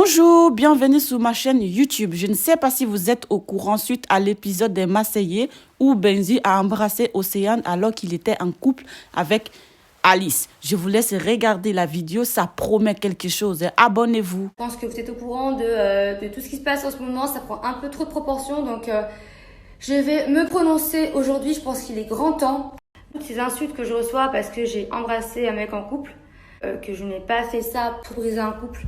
Bonjour, bienvenue sur ma chaîne YouTube. Je ne sais pas si vous êtes au courant suite à l'épisode des Marseillais où Benji a embrassé Océane alors qu'il était en couple avec Alice. Je vous laisse regarder la vidéo, ça promet quelque chose. Abonnez-vous. Je pense que vous êtes au courant de tout ce qui se passe en ce moment, ça prend un peu trop de proportions, donc je vais me prononcer aujourd'hui. Je pense qu'il est grand temps. Toutes ces insultes que je reçois parce que j'ai embrassé un mec en couple, que je n'ai pas fait ça pour briser un couple,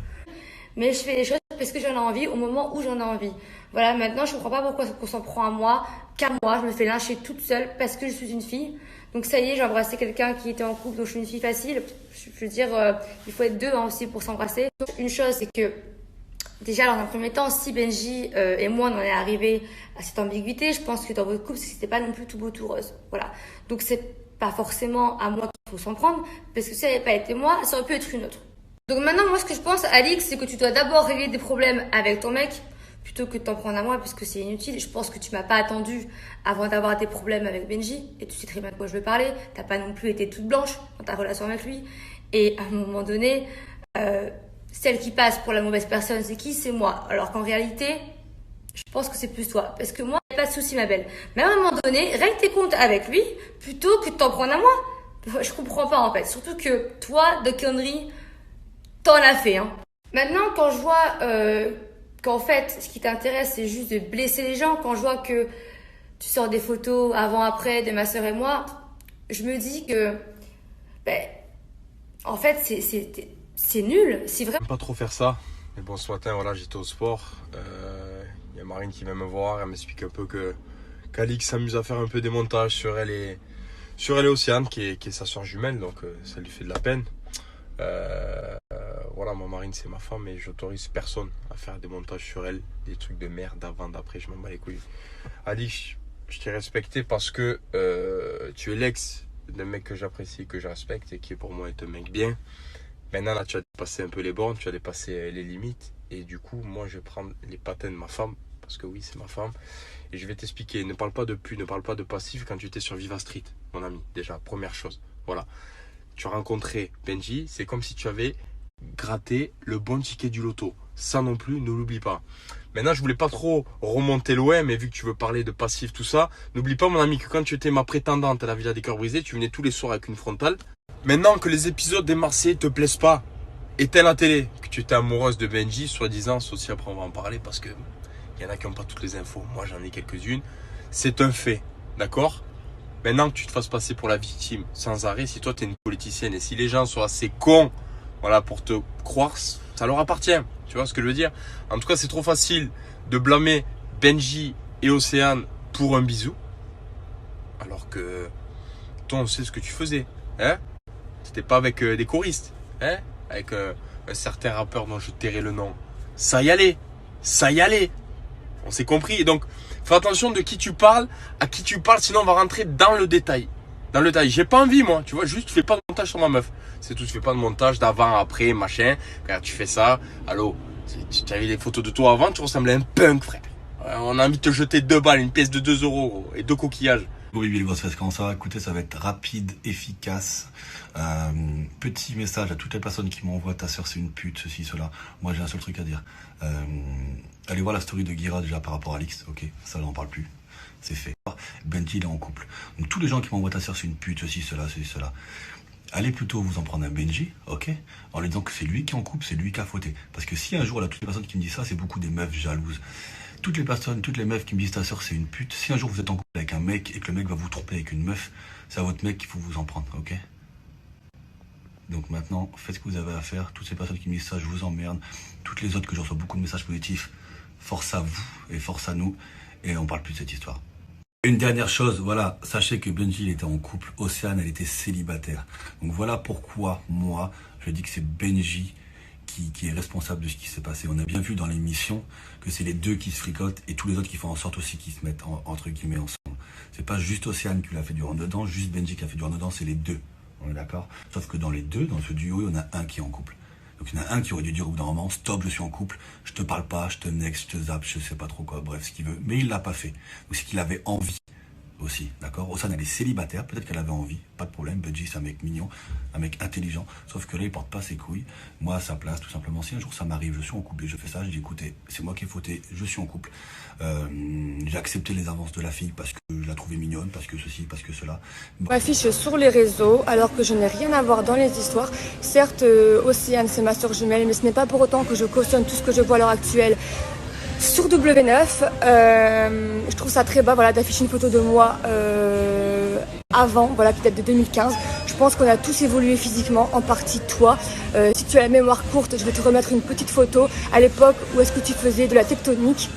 mais je fais les choses parce que j'en ai envie au moment où j'en ai envie. Voilà, maintenant je comprends pas pourquoi on s'en prend à moi, qu'à moi, je me fais lyncher toute seule parce que je suis une fille. Donc ça y est, j'ai embrassé quelqu'un qui était en couple, donc je suis une fille facile. Je veux dire, il faut être deux aussi pour s'embrasser. Donc, une chose, c'est que déjà, dans un premier temps, si Benji et moi on en est arrivé à cette ambiguïté, je pense que dans votre couple, c'était pas non plus tout beau tout rose. Voilà. Donc c'est pas forcément à moi qu'il faut s'en prendre, parce que si ça n'avait pas été moi, ça aurait pu être une autre. Donc maintenant, moi, ce que je pense, Alix, c'est que tu dois d'abord régler des problèmes avec ton mec, plutôt que de t'en prendre à moi, parce que c'est inutile. Je pense que tu m'as pas attendu avant d'avoir des problèmes avec Benji, et tu sais très bien de quoi je veux parler. T'as pas non plus été toute blanche dans ta relation avec lui. Et à un moment donné, celle qui passe pour la mauvaise personne, c'est qui? C'est moi. Alors qu'en réalité, je pense que c'est plus toi. Parce que moi, pas de souci, ma belle. Mais à un moment donné, règle tes comptes avec lui, plutôt que de t'en prendre à moi. Je comprends pas, en fait. Surtout que toi, de conneries, t'en as fait, hein. Maintenant, quand je vois qu'en fait, ce qui t'intéresse, c'est juste de blesser les gens, quand je vois que tu sors des photos avant-après de ma sœur et moi, je me dis que, en fait, c'est nul. C'est vrai. J'aime pas trop faire ça. Mais bon, ce matin, voilà, j'étais au sport. Y a Marine qui vient me voir. Elle m'explique un peu qu'Alix s'amuse à faire un peu des montages sur elle et Océane, qui est sa soeur jumelle. Donc, ça lui fait de la peine. Voilà, moi Marine c'est ma femme et j'autorise personne à faire des montages sur elle, des trucs de merde d'avant, d'après, je m'en bats les couilles. Alix, je t'ai respecté parce que tu es l'ex d'un mec que j'apprécie, que je respecte et qui pour moi est un mec bien. Maintenant là tu as dépassé un peu les bornes, tu as dépassé les limites et du coup moi je vais prendre les patins de ma femme, parce que oui c'est ma femme, et je vais t'expliquer. Ne parle pas de pu, ne parle pas de passif quand tu étais sur Viva Street, mon ami, déjà, première chose, voilà. Tu as rencontré Benji, c'est comme si tu avais gratté le bon ticket du loto. Ça non plus, ne l'oublie pas. Maintenant, je voulais pas trop remonter loin, mais vu que tu veux parler de passif, tout ça, n'oublie pas, mon ami, que quand tu étais ma prétendante à la Villa des Cœurs Brisés, tu venais tous les soirs avec une frontale. Maintenant que les épisodes des Marseillais te plaisent pas, éteins la télé. Que tu étais amoureuse de Benji, soi-disant, ça aussi après on va en parler parce que il y en a qui n'ont pas toutes les infos. Moi, j'en ai quelques-unes. C'est un fait, d'accord? Maintenant que tu te fasses passer pour la victime sans arrêt, si toi tu es une politicienne et si les gens sont assez cons, voilà, pour te croire, ça leur appartient. Tu vois ce que je veux dire? En tout cas, c'est trop facile de blâmer Benji et Océane pour un bisou, alors que toi, on sait ce que tu faisais, hein? C'était pas avec des choristes, hein? Avec un certain rappeur dont je tairai le nom. Ça y allait, ça y allait. On s'est compris. Et donc, fais attention de qui tu parles, à qui tu parles, sinon on va rentrer dans le détail. Dans le détail. J'ai pas envie, moi. Tu vois, juste, fais pas de montage sur ma meuf. C'est tout. Tu fais pas de montage d'avant, après, machin. Regarde, tu fais ça. Allô, tu avais des photos de toi avant, tu ressemblais à un punk, frère. On a envie de te jeter 2 balles, une pièce de 2 euros, gros, et 2 coquillages. Oui, les grosses fesses, comment ça va? Écoutez, ça va être rapide, efficace. Petit message à toutes les personnes qui m'envoient ta soeur c'est une pute, ceci, cela. Moi j'ai un seul truc à dire. Allez voir la story de Guira déjà par rapport à Alix, ok? Ça j'en parle plus. C'est fait. Benji il est en couple. Donc tous les gens qui m'envoient ta soeur c'est une pute, ceci, cela, ceci, cela. Allez plutôt vous en prendre un Benji, ok? En lui disant que c'est lui qui est en couple, c'est lui qui a fauté. Parce que si un jour là toutes les personnes qui me disent ça, c'est beaucoup des meufs jalouses. Toutes les personnes, toutes les meufs qui me disent ta soeur c'est une pute, si un jour vous êtes en couple avec un mec et que le mec va vous tromper avec une meuf, c'est à votre mec qu'il faut vous en prendre, ok? Donc maintenant, faites ce que vous avez à faire. Toutes ces personnes qui me disent ça, je vous emmerde. Toutes les autres que je reçois beaucoup de messages positifs, force à vous et force à nous. Et on parle plus de cette histoire. Une dernière chose, voilà, sachez que Benji il était en couple, Océane elle était célibataire. Donc voilà pourquoi moi, je dis que c'est Benji qui est responsable de ce qui s'est passé. On a bien vu dans l'émission que c'est les deux qui se fricotent et tous les autres qui font en sorte aussi qu'ils se mettent entre guillemets ensemble. C'est pas juste Océane qui l'a fait du rentre-dedans, juste Benji qui a fait du rentre-dedans, c'est les deux. On est d'accord? Sauf que dans les deux, dans ce duo, il y en a un qui est en couple. Donc il y en a un qui aurait dû dire au bout d'un moment, stop, je suis en couple, je te parle pas, je te next, je te zappe, je sais pas trop quoi, bref, ce qu'il veut. Mais il l'a pas fait. Donc c'est qu'il avait envie aussi, d'accord. Océane, elle est célibataire, peut-être qu'elle avait envie, pas de problème. Benji, c'est un mec mignon, un mec intelligent, sauf que là, il porte pas ses couilles. Moi, à sa place, tout simplement, si un jour ça m'arrive, je suis en couple et je fais ça, je dis écoutez, c'est moi qui ai fauté, je suis en couple. J'ai accepté les avances de la fille parce que je la trouvais mignonne, parce que ceci, parce que cela. M'affiche sur les réseaux alors que je n'ai rien à voir dans les histoires. Certes, Océane, c'est ma soeur jumelle, mais ce n'est pas pour autant que je cautionne tout ce que je vois à l'heure actuelle. Sur W9, je trouve ça très bas, voilà, d'afficher une photo de moi avant, voilà, qui date de 2015. Je pense qu'on a tous évolué physiquement, en partie toi. Si tu as la mémoire courte, je vais te remettre une petite photo à l'époque où est-ce que tu faisais de la tectonique.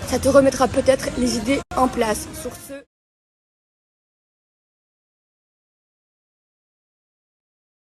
Ça te remettra peut-être les idées en place. Sur ce...